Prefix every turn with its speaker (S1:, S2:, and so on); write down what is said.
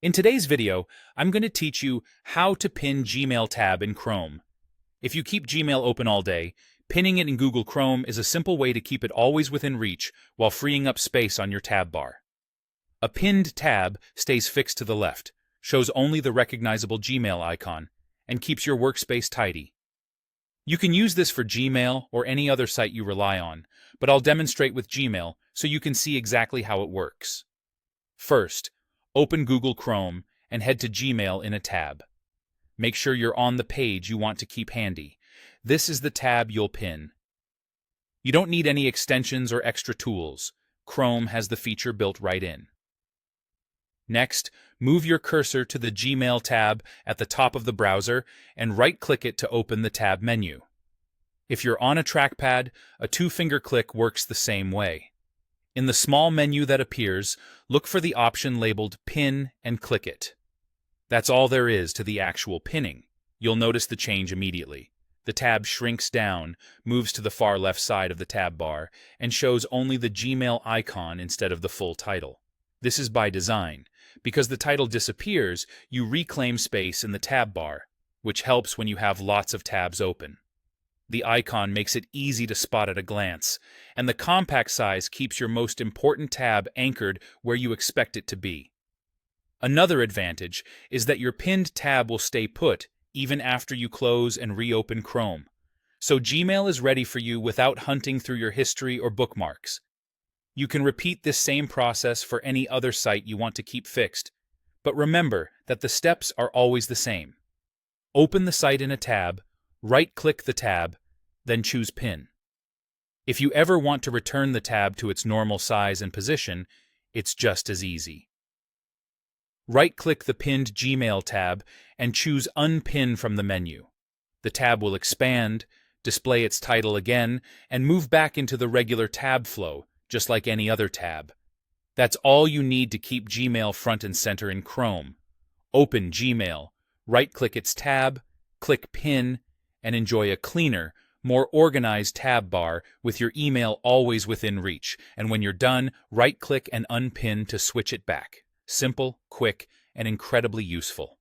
S1: In today's video, I'm going to teach you how to pin Gmail tab in Chrome. If you keep Gmail open all day, pinning it in Google Chrome is a simple way to keep it always within reach while freeing up space on your tab bar. A pinned tab stays fixed to the left, shows only the recognizable Gmail icon, and keeps your workspace tidy. You can use this for Gmail or any other site you rely on, but I'll demonstrate with Gmail so you can see exactly how it works. First, open Google Chrome and head to Gmail in a tab. Make sure you're on the page you want to keep handy. This is the tab you'll pin. You don't need any extensions or extra tools. Chrome has the feature built right in. Next, move your cursor to the Gmail tab at the top of the browser and right-click it to open the tab menu. If you're on a trackpad, a two-finger click works the same way. In the small menu that appears, look for the option labeled Pin and click it. That's all there is to the actual pinning. You'll notice the change immediately. The tab shrinks down, moves to the far left side of the tab bar, and shows only the Gmail icon instead of the full title. This is by design. Because the title disappears, you reclaim space in the tab bar, which helps when you have lots of tabs open. The icon makes it easy to spot at a glance, and the compact size keeps your most important tab anchored where you expect it to be. Another advantage is that your pinned tab will stay put even after you close and reopen Chrome, so Gmail is ready for you without hunting through your history or bookmarks. You can repeat this same process for any other site you want to keep fixed, but remember that the steps are always the same. Open the site in a tab, right-click the tab, then choose Pin. If you ever want to return the tab to its normal size and position, it's just as easy. Right-click the pinned Gmail tab and choose Unpin from the menu. The tab will expand, display its title again, and move back into the regular tab flow, just like any other tab. That's all you need to keep Gmail front and center in Chrome. Open Gmail, right-click its tab, click Pin, and enjoy a cleaner, more organized tab bar with your email always within reach. And when you're done, right-click and unpin to switch it back. Simple, quick, and incredibly useful.